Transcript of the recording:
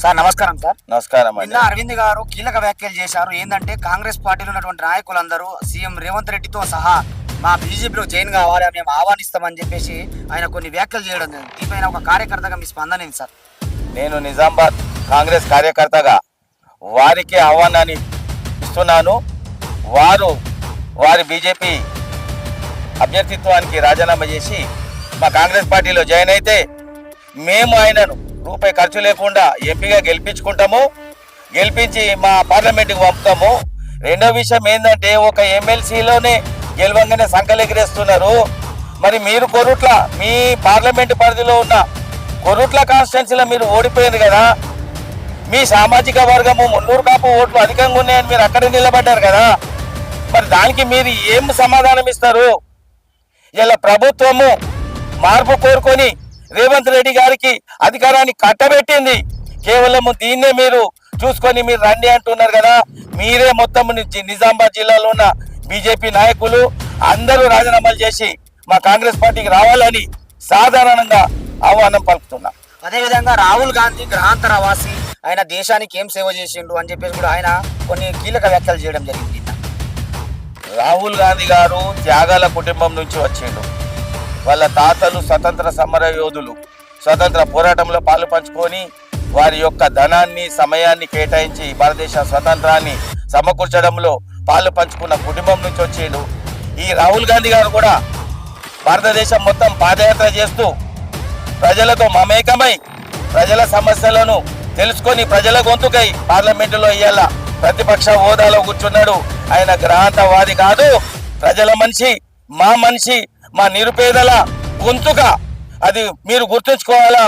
Sir నమస్కారం sir. నమస్కారం నిన్న అండి. అరవింద్ గారు కీలక వ్యాఖ్యలు చేశారు. ఏంటంటే కాంగ్రెస్ పార్టీలో ఉన్నటువంటి నాయకులందరూ సీఎం రేవంత్ రెడ్డితో సహా మా బీజేపీలో జాయిన్ కావాలి, మేము ఆహ్వానిస్తామని చెప్పేసి ఆయన కొన్ని వ్యాఖ్యలు చేయడం జరిగింది. దీనిపైన ఒక కార్యకర్తగా మీ స్పందన ఏంటి సార్? నేను నిజామాబాద్ కాంగ్రెస్ కార్యకర్తగా వారికి ఆహ్వానాన్ని ఇస్తున్నాను. వారి బీజేపీ అభ్యర్థిత్వానికి రాజీనామా చేసి మా కాంగ్రెస్ పార్టీలో జాయిన్ అయితే మేము ఆయనను రూపాయి ఖర్చు లేకుండా ఎంపీగా గెలిపించుకుంటాము, గెలిపించి మా పార్లమెంటుకి పంపుతాము. రెండో విషయం ఏంటంటే ఒక ఎమ్మెల్సీలోనే గెలవంగానే సంకలెగిరేస్తున్నారు. మరి మీరు కొరుట్ల మీ పార్లమెంటు పరిధిలో ఉన్న కొరుట్ల కాన్స్టిట్యున్సీలో మీరు ఓడిపోయింది కదా, మీ సామాజిక వర్గము మున్నూరు కాపు ఓట్లు అధికంగా ఉన్నాయని మీరు అక్కడే నిలబడ్డారు కదా, మరి దానికి మీరు ఏం సమాధానం ఇస్తారు? ఇలా ప్రభుత్వము మార్పు కోరుకొని రేవంత్ రెడ్డి గారికి అధికారాన్ని కట్టబెట్టింది. కేవలం దీన్నే మీరు చూసుకొని మీరు రండి అంటున్నారు కదా. మీరే మొత్తం నిజామాబాద్ జిల్లాలో ఉన్న బీజేపీ నాయకులు అందరూ రాజీనామాలు చేసి మా కాంగ్రెస్ పార్టీకి రావాలని సాధారణంగా ఆహ్వానం పలుకుతున్నా. అదేవిధంగా రాహుల్ గాంధీ గ్రహాంతర వాసి, ఆయన దేశానికి ఏం సేవ చేసిండు అని చెప్పేసి కూడా ఆయన కొన్ని కీలక వ్యాఖ్యలు చేయడం జరిగింది. రాహుల్ గాంధీ గారు త్యాగాల కుటుంబం నుంచి వచ్చిండు. వాళ్ళ తాతలు స్వతంత్ర సమర యోధులు, స్వతంత్ర పోరాటంలో పాలు పంచుకొని వారి యొక్క ధనాన్ని సమయాన్ని కేటాయించి భారతదేశ స్వతంత్రాన్ని సమకూర్చడంలో పాలు పంచుకున్న కుటుంబం నుంచి వచ్చిండు. ఈ రాహుల్ గాంధీ గారు కూడా భారతదేశం మొత్తం పాదయాత్ర చేస్తూ ప్రజలతో మమేకమై ప్రజల సమస్యలను తెలుసుకొని ప్రజల గొంతుకై పార్లమెంటులో ఇయ్యాల ప్రతిపక్ష హోదాలో కూర్చున్నాడు. ఆయన గ్రహాంతవాది కాదు, ప్రజల మనిషి, మా నిరుపేదల గొంతుగా. అది మీరు గుర్తుంచుకోవాలా.